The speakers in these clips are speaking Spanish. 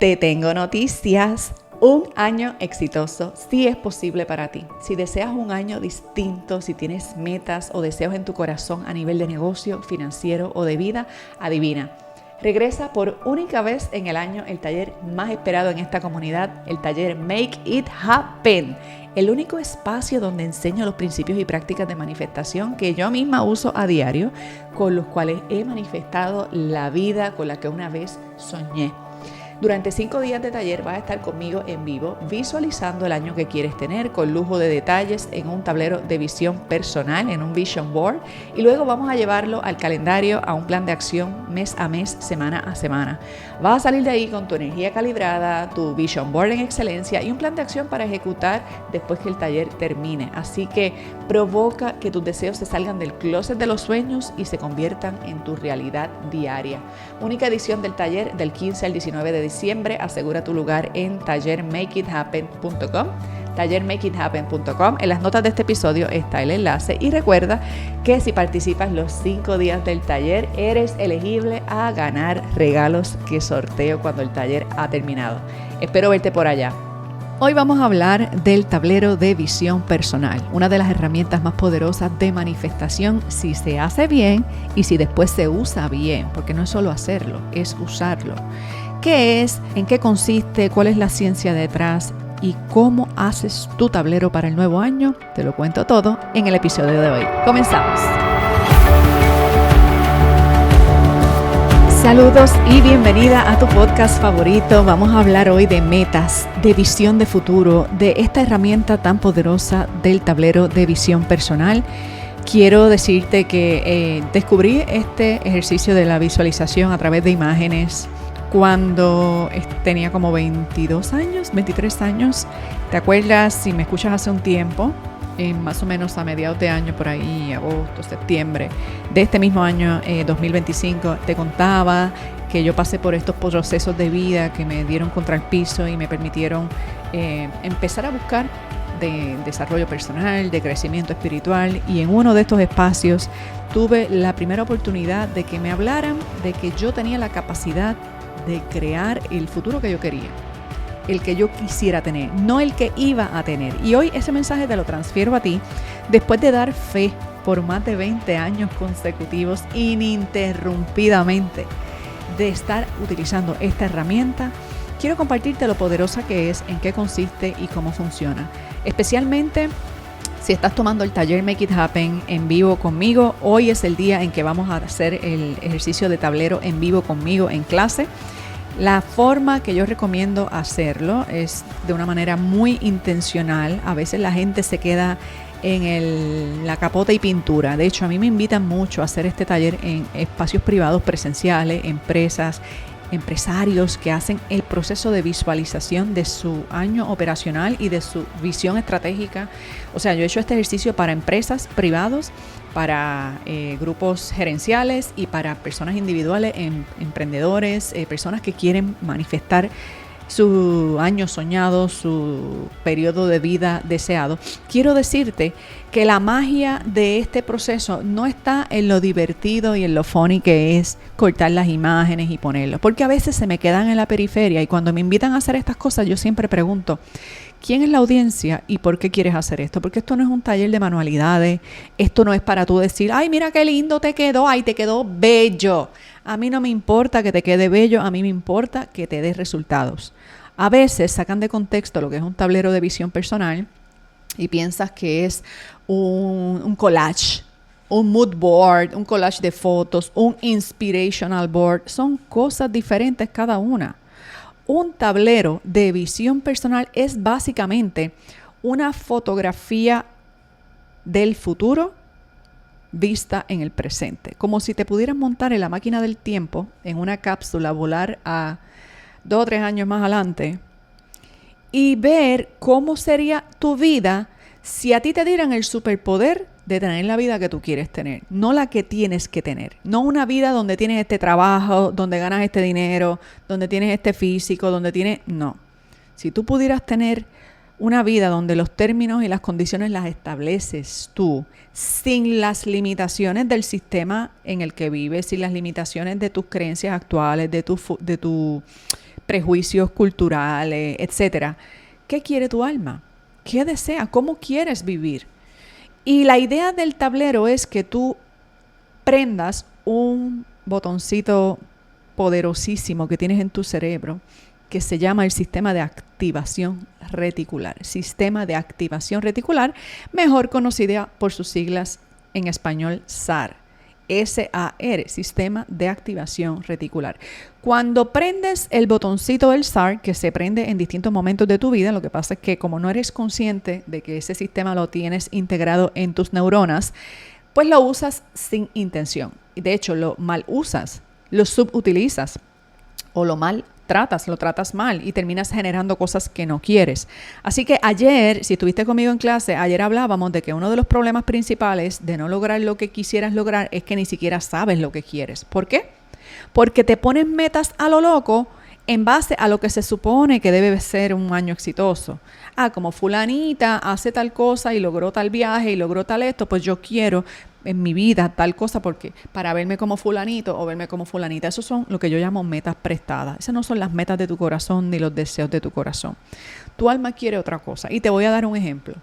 Te tengo noticias. Un año exitoso sí es posible para ti. Si deseas un año distinto, si tienes metas o deseos en tu corazón a nivel de negocio, financiero o de vida, adivina. Regresa por única vez en el año el taller más esperado en esta comunidad, el taller Make It Happen. El único espacio donde enseño los principios y prácticas de manifestación que yo misma uso a diario, con los cuales he manifestado la vida con la que una vez soñé. Durante 5 días de taller vas a estar conmigo en vivo, visualizando el año que quieres tener, con lujo de detalles en un tablero de visión personal, en un vision board, y luego vamos a llevarlo al calendario, a un plan de acción mes a mes, semana a semana. Vas a salir de ahí con tu energía calibrada, tu vision board en excelencia y un plan de acción para ejecutar después que el taller termine. Así que provoca que tus deseos se salgan del closet de los sueños y se conviertan en tu realidad diaria. Única edición del taller del 15 al 19 de diciembre. Asegura tu lugar en tallermakeithappen.com. tallermakeithappen.com. En las notas de este episodio está el enlace y recuerda que si participas los 5 días del taller eres elegible a ganar regalos que sorteo cuando el taller ha terminado. Espero verte por allá. Hoy vamos a hablar del tablero de visión personal, una de las herramientas más poderosas de manifestación si se hace bien y si después se usa bien, porque no es solo hacerlo, es usarlo. ¿Qué es? ¿En qué consiste? ¿Cuál es la ciencia detrás? ¿Y cómo haces tu tablero para el nuevo año? Te lo cuento todo en el episodio de hoy. ¡Comenzamos! Saludos y bienvenida a tu podcast favorito. Vamos a hablar hoy de metas, de visión de futuro, de esta herramienta tan poderosa del tablero de visión personal. Quiero decirte que descubrí este ejercicio de la visualización a través de imágenes cuando tenía como 23 años. ¿Te acuerdas? Si me escuchas hace un tiempo, más o menos a mediados de año, por ahí, agosto, septiembre, de este mismo año 2025, te contaba que yo pasé por estos procesos de vida que me dieron contra el piso y me permitieron empezar a buscar de desarrollo personal, de crecimiento espiritual, y en uno de estos espacios tuve la primera oportunidad de que me hablaran de que yo tenía la capacidad de crear el futuro que yo quería, el que yo quisiera tener, no el que iba a tener. Y hoy ese mensaje te lo transfiero a ti después de dar fe por más de 20 años consecutivos ininterrumpidamente de estar utilizando esta herramienta. Quiero compartirte lo poderosa que es, en qué consiste y cómo funciona. Especialmente si estás tomando el taller Make It Happen en vivo conmigo, hoy es el día en que vamos a hacer el ejercicio de tablero en vivo conmigo en clase. La forma que yo recomiendo hacerlo es de una manera muy intencional. A veces la gente se queda en la capota y pintura. De hecho, a mí me invitan mucho a hacer este taller en espacios privados presenciales, empresarios que hacen el proceso de visualización de su año operacional y de su visión estratégica. O sea, yo he hecho este ejercicio para empresas privados, para grupos gerenciales y para personas individuales, emprendedores, personas que quieren manifestar su año soñado, su periodo de vida deseado. Quiero decirte que la magia de este proceso no está en lo divertido y en lo funny que es cortar las imágenes y ponerlos, porque a veces se me quedan en la periferia y cuando me invitan a hacer estas cosas yo siempre pregunto, ¿quién es la audiencia y por qué quieres hacer esto? Porque esto no es un taller de manualidades, esto no es para tú decir, ay, mira qué lindo te quedó, ay, te quedó bello. A mí no me importa que te quede bello, a mí me importa que te des resultados. A veces sacan de contexto lo que es un tablero de visión personal y piensas que es un collage, un mood board, un collage de fotos, un inspirational board. Son cosas diferentes cada una. Un tablero de visión personal es básicamente una fotografía del futuro vista en el presente. Como si te pudieras montar en la máquina del tiempo, en una cápsula, volar a 2 o 3 años más adelante y ver cómo sería tu vida si a ti te dieran el superpoder de tener la vida que tú quieres tener, no la que tienes que tener, no una vida donde tienes este trabajo, donde ganas este dinero, donde tienes este físico, donde tienes... No. Si tú pudieras tener una vida donde los términos y las condiciones las estableces tú, sin las limitaciones del sistema en el que vives, sin las limitaciones de tus creencias actuales, de tu prejuicios culturales, etcétera. ¿Qué quiere tu alma? ¿Qué desea? ¿Cómo quieres vivir? Y la idea del tablero es que tú prendas un botoncito poderosísimo que tienes en tu cerebro que se llama el sistema de activación reticular. Sistema de activación reticular, mejor conocida por sus siglas en español SAR. SAR, Sistema de Activación Reticular. Cuando prendes el botoncito del SAR, que se prende en distintos momentos de tu vida, lo que pasa es que como no eres consciente de que ese sistema lo tienes integrado en tus neuronas, pues lo usas sin intención. Y de hecho, lo mal usas, lo subutilizas o lo tratas mal y terminas generando cosas que no quieres. Así que ayer, si estuviste conmigo en clase, ayer hablábamos de que uno de los problemas principales de no lograr lo que quisieras lograr es que ni siquiera sabes lo que quieres. ¿Por qué? Porque te pones metas a lo loco en base a lo que se supone que debe ser un año exitoso. Como fulanita hace tal cosa y logró tal viaje y logró tal esto, pues yo quiero en mi vida tal cosa porque para verme como fulanito o verme como fulanita. Esos son lo que yo llamo metas prestadas. Esas no son las metas de tu corazón ni los deseos de tu corazón. Tu alma quiere otra cosa. Y te voy a dar un ejemplo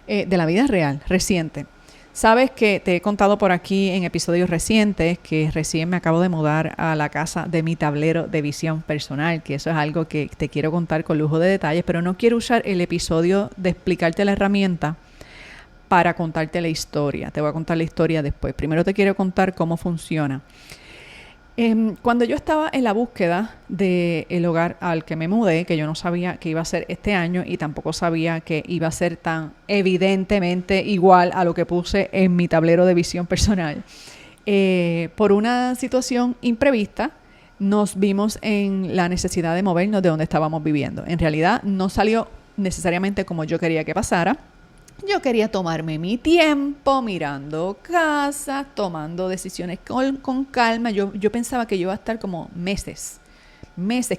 de la vida real, reciente. Sabes que te he contado por aquí en episodios recientes que recién me acabo de mudar a la casa de mi tablero de visión personal, que eso es algo que te quiero contar con lujo de detalles, pero no quiero usar el episodio de explicarte la herramienta para contarte la historia. Te voy a contar la historia después. Primero te quiero contar cómo funciona. Cuando yo estaba en la búsqueda del hogar al que me mudé, que yo no sabía que iba a ser este año y tampoco sabía que iba a ser tan evidentemente igual a lo que puse en mi tablero de visión personal, por una situación imprevista, nos vimos en la necesidad de movernos de donde estábamos viviendo. En realidad no salió necesariamente como yo quería que pasara. Yo quería tomarme mi tiempo mirando casas, tomando decisiones con calma. Yo pensaba que yo iba a estar como meses,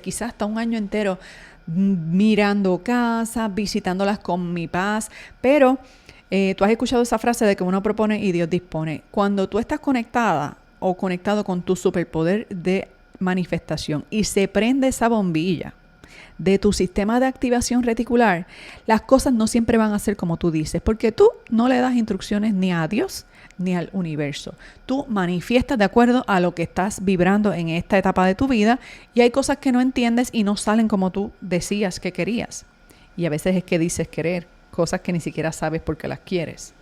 quizás hasta un año entero mirando casas, visitándolas con mi paz. Pero tú has escuchado esa frase de que uno propone y Dios dispone. Cuando tú estás conectada o conectado con tu superpoder de manifestación y se prende esa bombilla de tu sistema de activación reticular, las cosas no siempre van a ser como tú dices, porque tú no le das instrucciones ni a Dios ni al universo. Tú manifiestas de acuerdo a lo que estás vibrando en esta etapa de tu vida y hay cosas que no entiendes y no salen como tú decías que querías. Y a veces es que dices querer cosas que ni siquiera sabes por qué las quieres.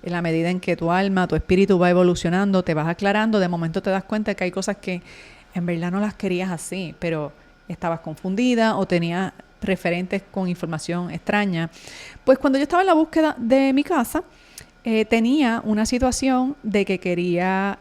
En la medida en que tu alma, tu espíritu va evolucionando, te vas aclarando, de momento te das cuenta que hay cosas que en verdad no las querías así, pero estabas confundida o tenías referentes con información extraña. Pues cuando yo estaba en la búsqueda de mi casa, tenía una situación de que quería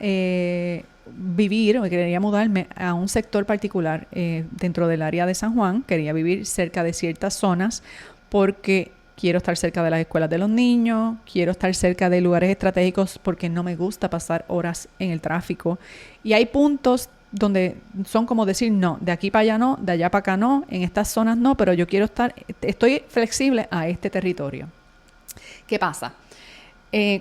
vivir o quería mudarme a un sector particular dentro del área de San Juan. Quería vivir cerca de ciertas zonas porque quiero estar cerca de las escuelas de los niños, quiero estar cerca de lugares estratégicos porque no me gusta pasar horas en el tráfico. Y hay puntos donde son como decir no, de aquí para allá no, de allá para acá no, en estas zonas no, pero yo quiero estoy flexible a este territorio. ¿Qué pasa?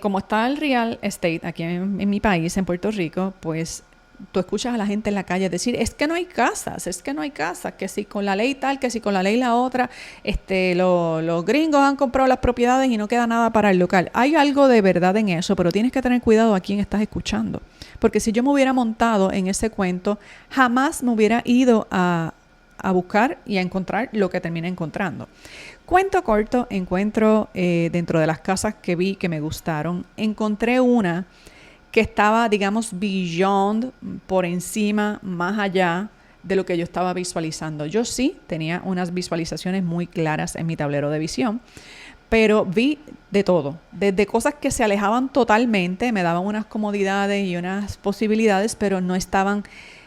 Como está el real estate aquí en mi país, en Puerto Rico, pues tú escuchas a la gente en la calle decir, es que no hay casas, que si con la ley tal, que si con la ley la otra, los gringos han comprado las propiedades y no queda nada para el local. Hay algo de verdad en eso, pero tienes que tener cuidado a quién estás escuchando. Porque si yo me hubiera montado en ese cuento, jamás me hubiera ido a buscar y a encontrar lo que terminé encontrando. Cuento corto, encuentro dentro de las casas que vi que me gustaron, encontré una que estaba, digamos, beyond, por encima, más allá de lo que yo estaba visualizando. Yo sí tenía unas visualizaciones muy claras en mi tablero de visión, pero vi de todo, desde cosas que se alejaban totalmente, me daban unas comodidades y unas posibilidades, pero no estaban,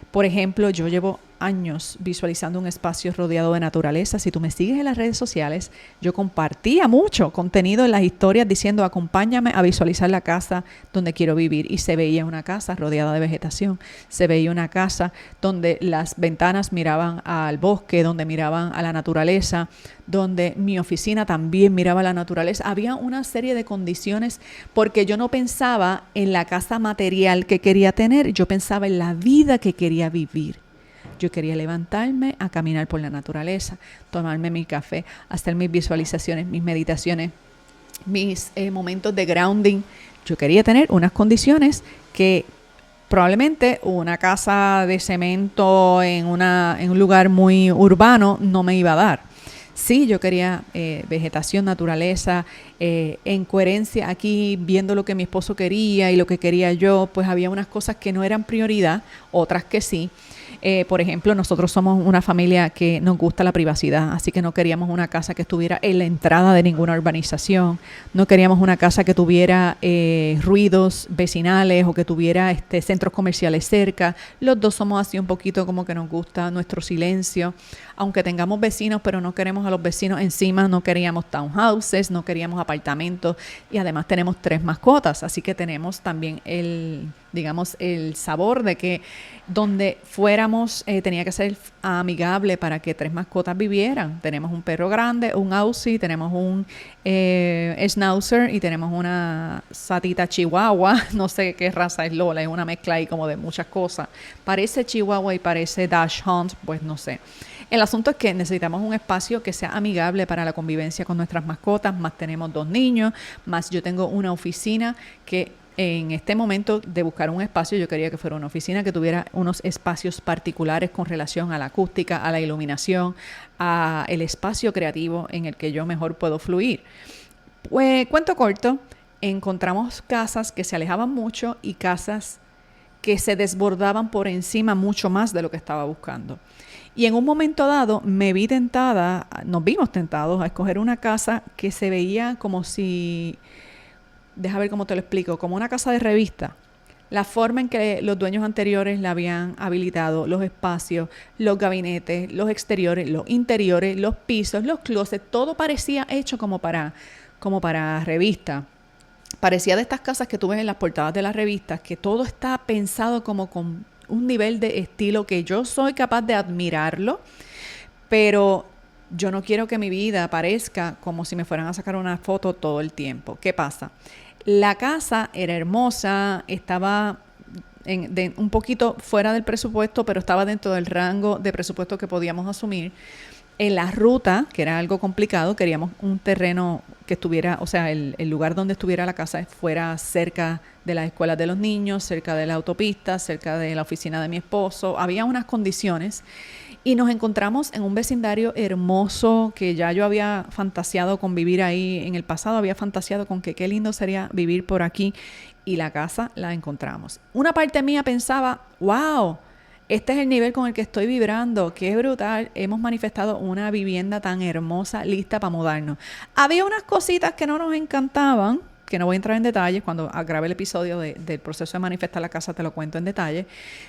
por ejemplo, yo llevo años visualizando un espacio rodeado de naturaleza. Si tú me sigues en las redes sociales, yo compartía mucho contenido en las historias diciendo acompáñame a visualizar la casa donde quiero vivir, y se veía una casa rodeada de vegetación, se veía una casa donde las ventanas miraban al bosque, donde miraban a la naturaleza, donde mi oficina también miraba a la naturaleza. Había una serie de condiciones porque yo no pensaba en la casa material que quería tener, yo pensaba en la vida que quería vivir. Yo quería levantarme a caminar por la naturaleza, tomarme mi café, hacer mis visualizaciones, mis meditaciones, mis momentos de grounding. Yo quería tener unas condiciones que probablemente una casa de cemento en un lugar muy urbano no me iba a dar. Sí, yo quería vegetación, naturaleza, en coherencia aquí, viendo lo que mi esposo quería y lo que quería yo, pues había unas cosas que no eran prioridad, otras que sí. Por ejemplo, nosotros somos una familia que nos gusta la privacidad, así que no queríamos una casa que estuviera en la entrada de ninguna urbanización, no queríamos una casa que tuviera ruidos vecinales o que tuviera centros comerciales cerca. Los dos somos así un poquito como que nos gusta nuestro silencio, aunque tengamos vecinos, pero no queremos a los vecinos encima, no queríamos townhouses, no queríamos apartamentos y además tenemos 3 mascotas, así que tenemos también el sabor de que donde fuéramos tenía que ser amigable para que 3 mascotas vivieran. Tenemos un perro grande, un Aussie, tenemos un Schnauzer y tenemos una satita chihuahua, no sé qué raza es Lola, es una mezcla ahí como de muchas cosas. Parece chihuahua y parece dachshund, pues no sé. El asunto es que necesitamos un espacio que sea amigable para la convivencia con nuestras mascotas, más tenemos 2 niños, más yo tengo una oficina que en este momento de buscar un espacio, yo quería que fuera una oficina que tuviera unos espacios particulares con relación a la acústica, a la iluminación, a el espacio creativo en el que yo mejor puedo fluir. Pues, cuento corto, encontramos casas que se alejaban mucho y casas que se desbordaban por encima mucho más de lo que estaba buscando. Y en un momento dado nos vimos tentados a escoger una casa que se veía como si, deja ver cómo te lo explico, como una casa de revista. La forma en que los dueños anteriores la habían habilitado, los espacios, los gabinetes, los exteriores, los interiores, los pisos, los closets, todo parecía hecho como para revista. Parecía de estas casas que tú ves en las portadas de las revistas, que todo está pensado como con un nivel de estilo que yo soy capaz de admirarlo, pero yo no quiero que mi vida parezca como si me fueran a sacar una foto todo el tiempo. ¿Qué pasa? La casa era hermosa, estaba un poquito fuera del presupuesto, pero estaba dentro del rango de presupuesto que podíamos asumir. En la ruta, que era algo complicado, queríamos un terreno que estuviera, o sea, el lugar donde estuviera la casa fuera cerca de las escuelas de los niños, cerca de la autopista, cerca de la oficina de mi esposo. Había unas condiciones y nos encontramos en un vecindario hermoso que ya yo había fantaseado con vivir ahí en el pasado, había fantaseado con que qué lindo sería vivir por aquí y la casa la encontramos. Una parte mía pensaba, wow, este es el nivel con el que estoy vibrando, qué brutal, hemos manifestado una vivienda tan hermosa, lista para mudarnos. Había unas cositas que no nos encantaban, que no voy a entrar en detalles, cuando grabe el episodio del proceso de manifestar la casa te lo cuento en detalle,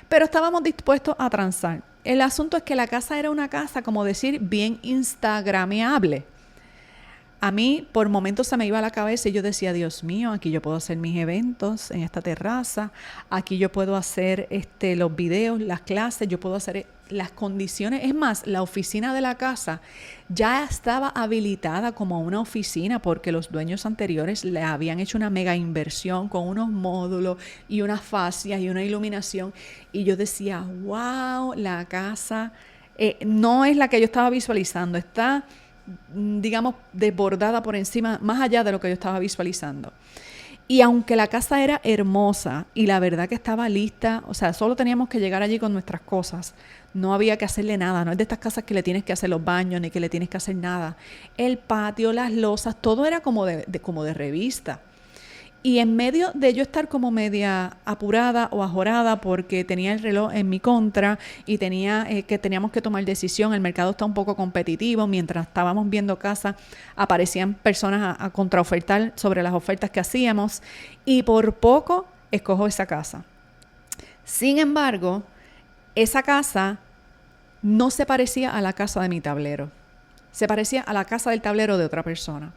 pero estábamos dispuestos a transar. El asunto es que la casa era una casa, como decir, bien instagrameable. A mí por momentos se me iba a la cabeza y yo decía, Dios mío, aquí yo puedo hacer mis eventos en esta terraza, aquí yo puedo hacer los videos, las clases, yo puedo hacer las condiciones. Es más, la oficina de la casa ya estaba habilitada como una oficina porque los dueños anteriores le habían hecho una mega inversión con unos módulos y unas fascias y una iluminación. Y yo decía, wow, la casa no es la que yo estaba visualizando, está, digamos, desbordada por encima, más allá de lo que yo estaba visualizando. Y aunque la casa era hermosa y la verdad que estaba lista, o sea, solo teníamos que llegar allí con nuestras cosas, no había que hacerle nada, no es de estas casas que le tienes que hacer los baños ni que le tienes que hacer nada. El patio, las losas, todo era como de revista. Y en medio de yo estar como media apurada o ajorada porque tenía el reloj en mi contra y teníamos que tomar decisión, el mercado está un poco competitivo, mientras estábamos viendo casa aparecían personas a contraofertar sobre las ofertas que hacíamos y por poco escojo esa casa. Sin embargo, esa casa no se parecía a la casa de mi tablero, se parecía a la casa del tablero de otra persona.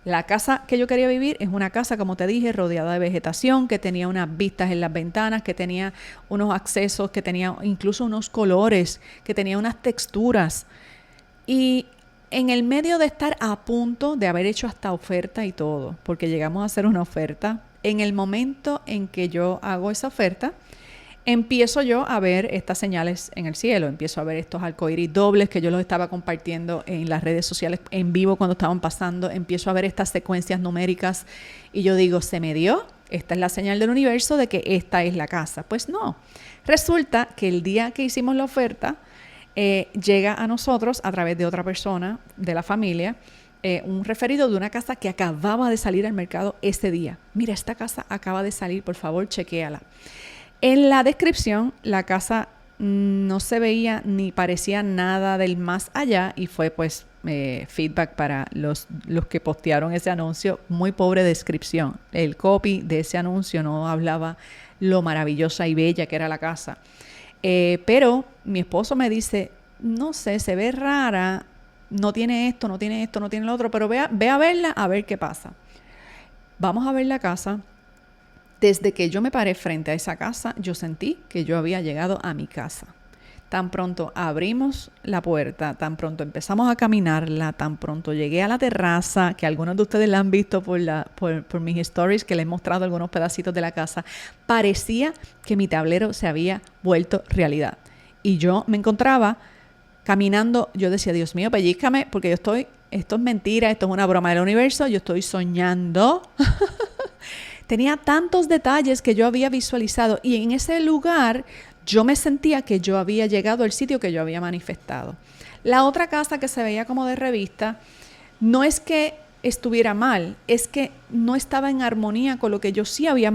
La casa que yo quería vivir es una casa, como te dije, rodeada de vegetación, que tenía unas vistas en las ventanas, que tenía unos accesos, que tenía incluso unos colores, que tenía unas texturas. Y en el medio de estar a punto de haber hecho hasta oferta y todo, porque llegamos a hacer una oferta, en el momento en que yo hago esa oferta, empiezo yo a ver estas señales en el cielo, empiezo a ver estos arcoíris dobles que yo los estaba compartiendo en las redes sociales en vivo cuando estaban pasando, empiezo a ver estas secuencias numéricas y yo digo, se me dio, esta es la señal del universo de que esta es la casa. Pues no, resulta que el día que hicimos la oferta, llega a nosotros a través de otra persona de la familia, un referido de una casa que acababa de salir al mercado ese día. Mira, esta casa acaba de salir, por favor, chequéala. En la descripción, la casa no se veía ni parecía nada del más allá y fue pues feedback para los que postearon ese anuncio. Muy pobre descripción. El copy de ese anuncio no hablaba lo maravillosa y bella que era la casa. Pero mi esposo me dice, no sé, se ve rara, no tiene esto, no tiene esto, no tiene lo otro, pero ve a verla a ver qué pasa. Vamos a ver la casa. Desde que yo me paré frente a esa casa, yo sentí que yo había llegado a mi casa. Tan pronto abrimos la puerta, tan pronto empezamos a caminarla, tan pronto llegué a la terraza, que algunos de ustedes la han visto por mis stories, que les he mostrado algunos pedacitos de la casa, parecía que mi tablero se había vuelto realidad. Y yo me encontraba caminando, yo decía, Dios mío, pellízcame, porque esto es mentira, esto es una broma del universo, yo estoy soñando. Tenía tantos detalles que yo había visualizado y en ese lugar yo me sentía que yo había llegado al sitio que yo había manifestado. La otra casa que se veía como de revista, no es que estuviera mal, es que no estaba en armonía con lo que yo sí había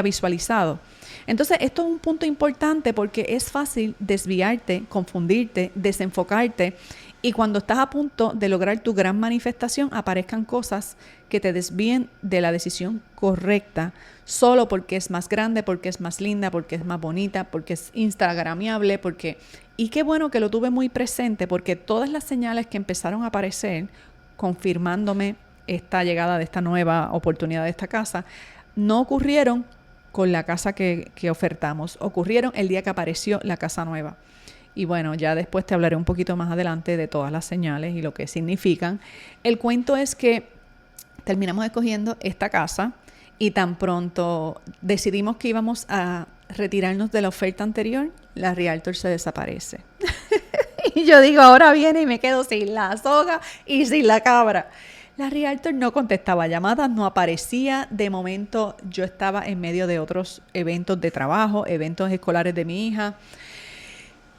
visualizado. Entonces, esto es un punto importante porque es fácil desviarte, confundirte, desenfocarte y cuando estás a punto de lograr tu gran manifestación, aparezcan cosas que te desvíen de la decisión correcta solo porque es más grande, porque es más linda, porque es más bonita, porque es instagramiable, Y qué bueno que lo tuve muy presente porque todas las señales que empezaron a aparecer confirmándome esta llegada de esta nueva oportunidad de esta casa, no ocurrieron con la casa que ofertamos, ocurrieron el día que apareció la casa nueva. Y bueno, ya después te hablaré un poquito más adelante de todas las señales y lo que significan. El cuento es que terminamos escogiendo esta casa y tan pronto decidimos que íbamos a retirarnos de la oferta anterior, la Realtor se desaparece. Y yo digo, ahora viene y me quedo sin la soga y sin la cabra. La Realtor no contestaba llamadas, no aparecía. De momento yo estaba en medio de otros eventos de trabajo, eventos escolares de mi hija.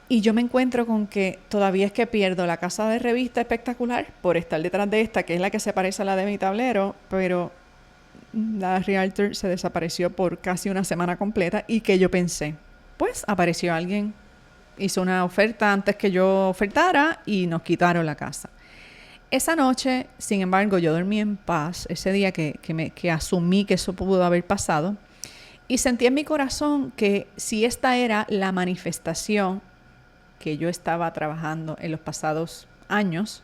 Y yo me encuentro con que todavía es que pierdo la casa de revista espectacular por estar detrás de esta, que es la que se parece a la de mi tablero, pero la Realtor se desapareció por casi una semana completa y que yo pensé, pues apareció alguien, hizo una oferta antes que yo ofertara y nos quitaron la casa. Esa noche, sin embargo, yo dormí en paz, ese día que asumí que eso pudo haber pasado y sentí en mi corazón que si esta era la manifestación que yo estaba trabajando en los pasados años,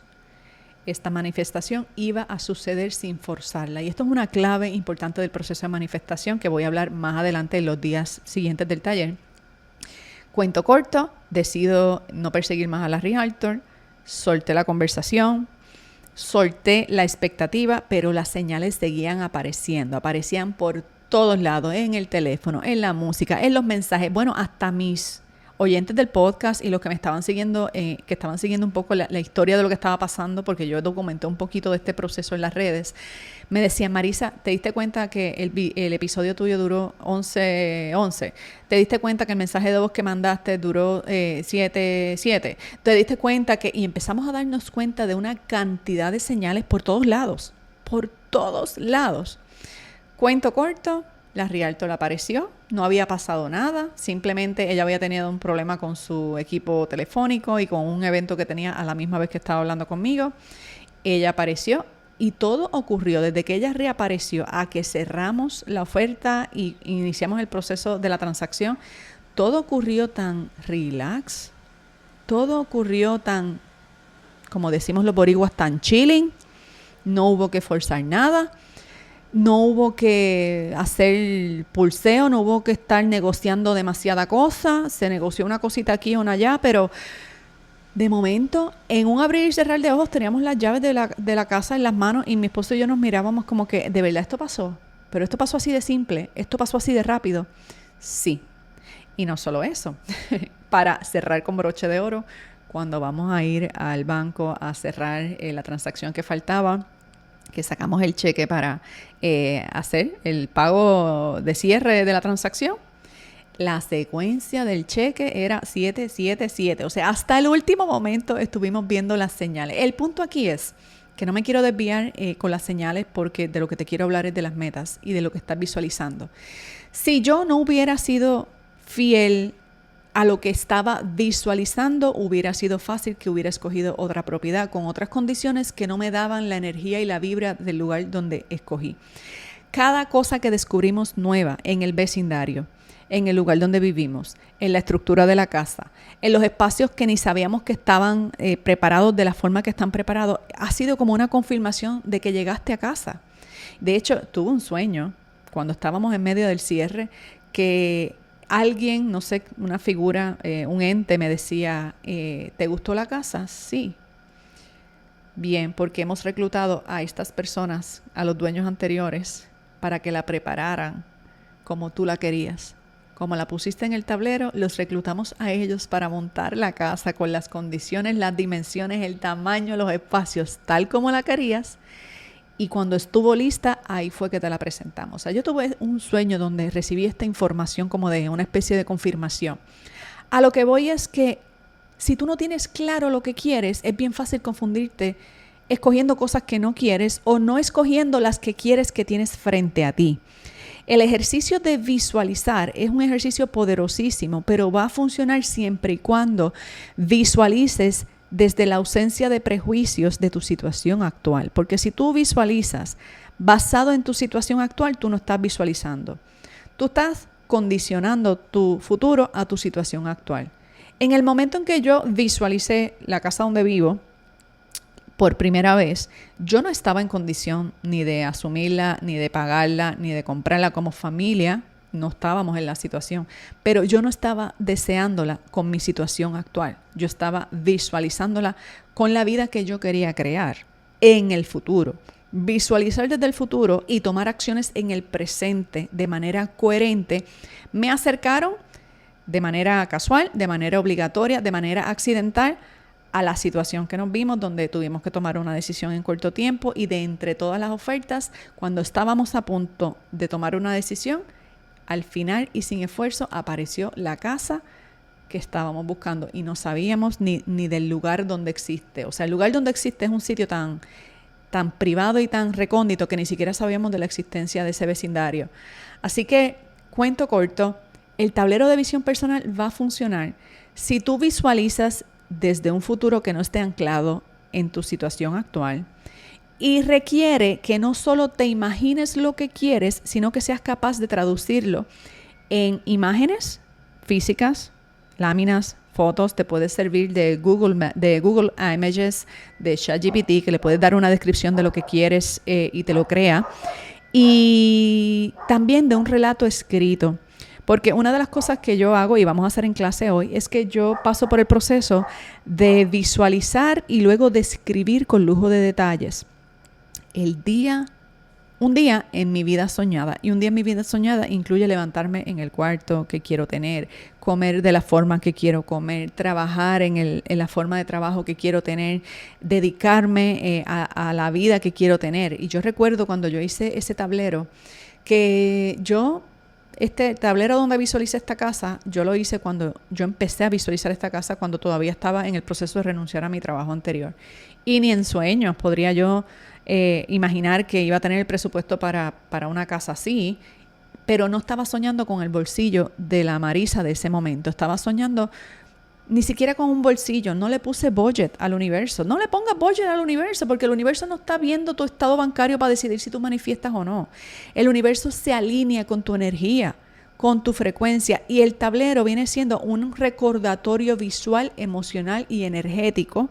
esta manifestación iba a suceder sin forzarla. Y esto es una clave importante del proceso de manifestación que voy a hablar más adelante en los días siguientes del taller. Cuento corto, decido no perseguir más a la Realtor, solté la conversación, solté la expectativa, pero las señales seguían apareciendo, aparecían por todos lados, en el teléfono, en la música, en los mensajes, bueno, hasta mis oyentes del podcast y los que me estaban siguiendo, que estaban siguiendo un poco la historia de lo que estaba pasando, porque yo documenté un poquito de este proceso en las redes, me decían, Marisa, ¿te diste cuenta que el episodio tuyo duró 11? ¿Te diste cuenta que el mensaje de voz que mandaste duró 7? ¿Te diste cuenta que...? Y empezamos a darnos cuenta de una cantidad de señales por todos lados, Cuento corto, la Realtor apareció, no había pasado nada, simplemente ella había tenido un problema con su equipo telefónico y con un evento que tenía a la misma vez que estaba hablando conmigo. Ella apareció y todo ocurrió desde que ella reapareció a que cerramos la oferta y iniciamos el proceso de la transacción. Todo ocurrió tan relax, todo ocurrió tan, como decimos los boricuas, tan chilling, no hubo que forzar nada. No hubo que hacer pulseo, no hubo que estar negociando demasiada cosa. Se negoció una cosita aquí, una allá, pero de momento, en un abrir y cerrar de ojos, teníamos las llaves de la casa en las manos y mi esposo y yo nos mirábamos como que, ¿de verdad esto pasó? Pero esto pasó así de simple, esto pasó así de rápido. Sí. Y no solo eso, para cerrar con broche de oro, cuando vamos a ir al banco a cerrar la transacción que faltaba, que sacamos el cheque para hacer el pago de cierre de la transacción, la secuencia del cheque era 777. O sea, hasta el último momento estuvimos viendo las señales. El punto aquí es que no me quiero desviar con las señales, porque de lo que te quiero hablar es de las metas y de lo que estás visualizando. Si yo no hubiera sido fiel a lo que estaba visualizando, hubiera sido fácil que hubiera escogido otra propiedad con otras condiciones que no me daban la energía y la vibra del lugar donde escogí. Cada cosa que descubrimos nueva en el vecindario, en el lugar donde vivimos, en la estructura de la casa, en los espacios que ni sabíamos que estaban preparados de la forma que están preparados, ha sido como una confirmación de que llegaste a casa. De hecho, tuve un sueño cuando estábamos en medio del cierre que alguien, no sé, una figura, un ente me decía, ¿te gustó la casa? Sí. Bien, porque hemos reclutado a estas personas, a los dueños anteriores, para que la prepararan como tú la querías. Como la pusiste en el tablero, los reclutamos a ellos para montar la casa con las condiciones, las dimensiones, el tamaño, los espacios, tal como la querías. Y cuando estuvo lista, ahí fue que te la presentamos. O sea, yo tuve un sueño donde recibí esta información como de una especie de confirmación. A lo que voy es que si tú no tienes claro lo que quieres, es bien fácil confundirte escogiendo cosas que no quieres o no escogiendo las que quieres que tienes frente a ti. El ejercicio de visualizar es un ejercicio poderosísimo, pero va a funcionar siempre y cuando visualices desde la ausencia de prejuicios de tu situación actual. Porque si tú visualizas basado en tu situación actual, tú no estás visualizando. Tú estás condicionando tu futuro a tu situación actual. En el momento en que yo visualicé la casa donde vivo por primera vez, yo no estaba en condición ni de asumirla, ni de pagarla, ni de comprarla como familia. No estábamos en la situación, pero yo no estaba deseándola con mi situación actual. Yo estaba visualizándola con la vida que yo quería crear en el futuro. Visualizar desde el futuro y tomar acciones en el presente de manera coherente me acercaron de manera casual, de manera obligatoria, de manera accidental a la situación que nos vimos, donde tuvimos que tomar una decisión en corto tiempo, y de entre todas las ofertas, cuando estábamos a punto de tomar una decisión, al final y sin esfuerzo apareció la casa que estábamos buscando y no sabíamos ni del lugar donde existe. O sea, el lugar donde existe es un sitio tan privado y tan recóndito que ni siquiera sabíamos de la existencia de ese vecindario. Así que, cuento corto, el tablero de visión personal va a funcionar si tú visualizas desde un futuro que no esté anclado en tu situación actual. Y requiere que no solo te imagines lo que quieres, sino que seas capaz de traducirlo en imágenes físicas, láminas, fotos. Te puede servir de Google Images, de ChatGPT, que le puedes dar una descripción de lo que quieres y te lo crea. Y también de un relato escrito. Porque una de las cosas que yo hago, y vamos a hacer en clase hoy, es que yo paso por el proceso de visualizar y luego describir con lujo de detalles un día en mi vida soñada. Y un día en mi vida soñada incluye levantarme en el cuarto que quiero tener, comer de la forma que quiero comer, trabajar en la forma de trabajo que quiero tener, dedicarme a la vida que quiero tener. Y yo recuerdo cuando yo hice ese tablero, que este tablero donde visualicé esta casa, yo lo hice cuando yo empecé a visualizar esta casa, cuando todavía estaba en el proceso de renunciar a mi trabajo anterior. Y ni en sueños podría yo imaginar que iba a tener el presupuesto para una casa así, pero no estaba soñando con el bolsillo de la Marisa de ese momento. Estaba soñando ni siquiera con un bolsillo. No le puse budget al universo. No le pongas budget al universo, porque el universo no está viendo tu estado bancario para decidir si tú manifiestas o no. El universo se alinea con tu energía, con tu frecuencia, y el tablero viene siendo un recordatorio visual, emocional y energético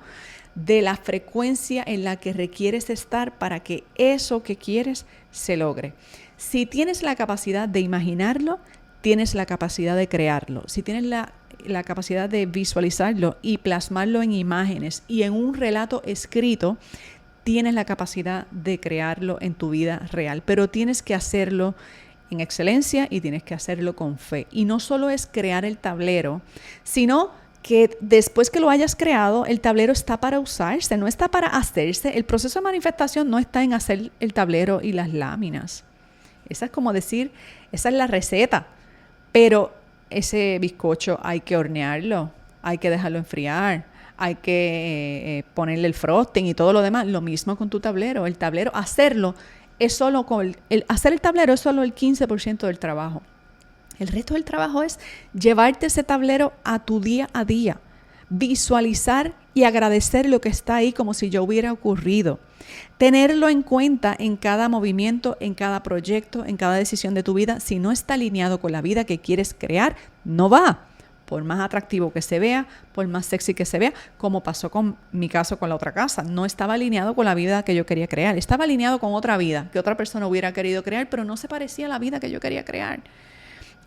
de la frecuencia en la que requieres estar para que eso que quieres se logre. Si tienes la capacidad de imaginarlo, tienes la capacidad de crearlo. Si tienes la capacidad de visualizarlo y plasmarlo en imágenes y en un relato escrito, tienes la capacidad de crearlo en tu vida real. Pero tienes que hacerlo en excelencia y tienes que hacerlo con fe. Y no solo es crear el tablero, sino que después que lo hayas creado, el tablero está para usarse, no está para hacerse. El proceso de manifestación no está en hacer el tablero y las láminas. Esa es como decir, esa es la receta. Pero ese bizcocho hay que hornearlo, hay que dejarlo enfriar, hay que ponerle el frosting y todo lo demás. Lo mismo con tu tablero. El tablero, hacerlo es solo hacer el tablero es solo el 15% del trabajo. El resto del trabajo es llevarte ese tablero a tu día a día, visualizar y agradecer lo que está ahí como si ya hubiera ocurrido. Tenerlo en cuenta en cada movimiento, en cada proyecto, en cada decisión de tu vida. Si no está alineado con la vida que quieres crear, no va. Por más atractivo que se vea, por más sexy que se vea, como pasó con mi caso con la otra casa. No estaba alineado con la vida que yo quería crear. Estaba alineado con otra vida que otra persona hubiera querido crear, pero no se parecía a la vida que yo quería crear.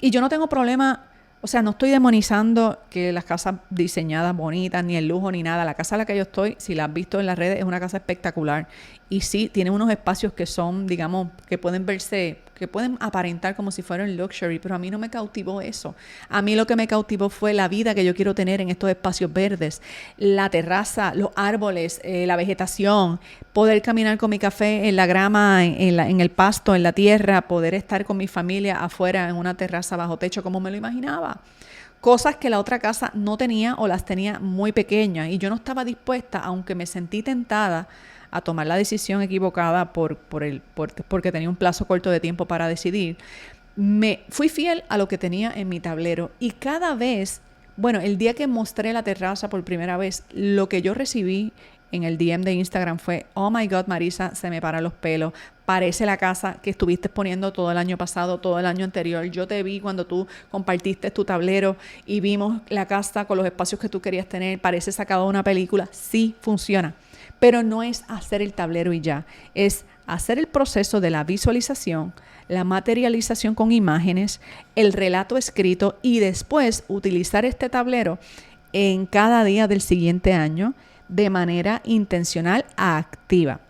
Y yo no tengo problema, o sea, no estoy demonizando que las casas diseñadas bonitas, ni el lujo, ni nada. La casa en la que yo estoy, si la has visto en las redes, es una casa espectacular. Y sí, tiene unos espacios que son, digamos, que pueden verse, que pueden aparentar como si fueran luxury, pero a mí no me cautivó eso. A mí lo que me cautivó fue la vida que yo quiero tener en estos espacios verdes, la terraza, los árboles, la vegetación, poder caminar con mi café en la grama, en el pasto, en la tierra, poder estar con mi familia afuera en una terraza bajo techo como me lo imaginaba. Cosas que la otra casa no tenía o las tenía muy pequeñas y yo no estaba dispuesta, aunque me sentí tentada a tomar la decisión equivocada porque tenía un plazo corto de tiempo para decidir. Me fui fiel a lo que tenía en mi tablero y cada vez, bueno, el día que mostré la terraza por primera vez, lo que yo recibí en el DM de Instagram fue: oh my God, Marisa, se me paran los pelos. Parece la casa que estuviste poniendo todo el año pasado, todo el año anterior. Yo te vi cuando tú compartiste tu tablero y vimos la casa con los espacios que tú querías tener. Parece sacado de una película. Sí, funciona. Pero no es hacer el tablero y ya. Es hacer el proceso de la visualización, la materialización con imágenes, el relato escrito y después utilizar este tablero en cada día del siguiente año de manera intencional, activa.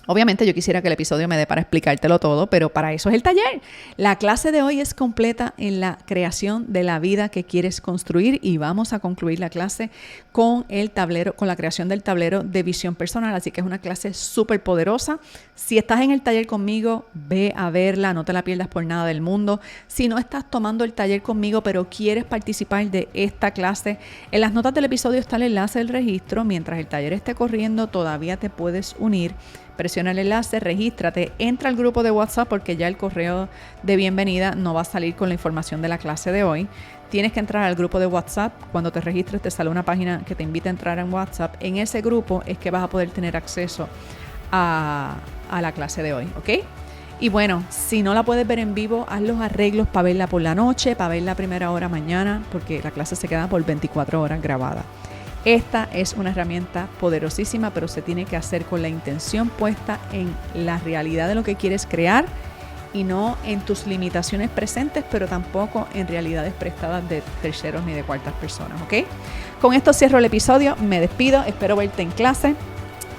Obviamente yo quisiera que el episodio me dé para explicártelo todo, pero para eso es el taller. La clase de hoy es completa en la creación de la vida que quieres construir y vamos a concluir la clase con el tablero, con la creación del tablero de visión personal. Así que es una clase súper poderosa. Si estás en el taller conmigo, ve a verla, no te la pierdas por nada del mundo. Si no estás tomando el taller conmigo, pero quieres participar de esta clase, en las notas del episodio está el enlace del registro. Mientras el taller esté corriendo, todavía te puedes unir. Presiona el enlace, regístrate, entra al grupo de WhatsApp porque ya el correo de bienvenida no va a salir con la información de la clase de hoy. Tienes que entrar al grupo de WhatsApp. Cuando te registres te sale una página que te invita a entrar en WhatsApp. En ese grupo es que vas a poder tener acceso a la clase de hoy, ¿ok? Y bueno, si no la puedes ver en vivo, haz los arreglos para verla por la noche, para verla a primera hora mañana, porque la clase se queda por 24 horas grabada. Esta es una herramienta poderosísima, pero se tiene que hacer con la intención puesta en la realidad de lo que quieres crear y no en tus limitaciones presentes, pero tampoco en realidades prestadas de terceros ni de cuartas personas, ¿ok? Con esto cierro el episodio, me despido, espero verte en clase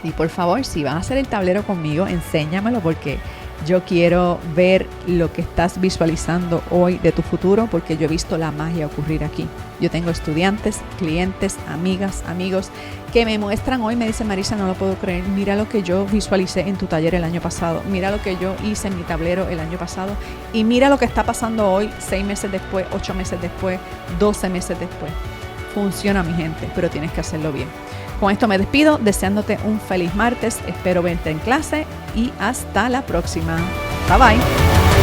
y por favor, si vas a hacer el tablero conmigo, enséñamelo porque yo quiero ver lo que estás visualizando hoy de tu futuro porque yo he visto la magia ocurrir aquí. Yo tengo estudiantes, clientes, amigas, amigos que me muestran hoy, me dicen: Marisa, no lo puedo creer, mira lo que yo visualicé en tu taller el año pasado, mira lo que yo hice en mi tablero el año pasado y mira lo que está pasando hoy, 6 meses después, 8 meses después, 12 meses después. Funciona, mi gente, pero tienes que hacerlo bien. Con esto me despido, deseándote un feliz martes. Espero verte en clase y hasta la próxima. Bye bye.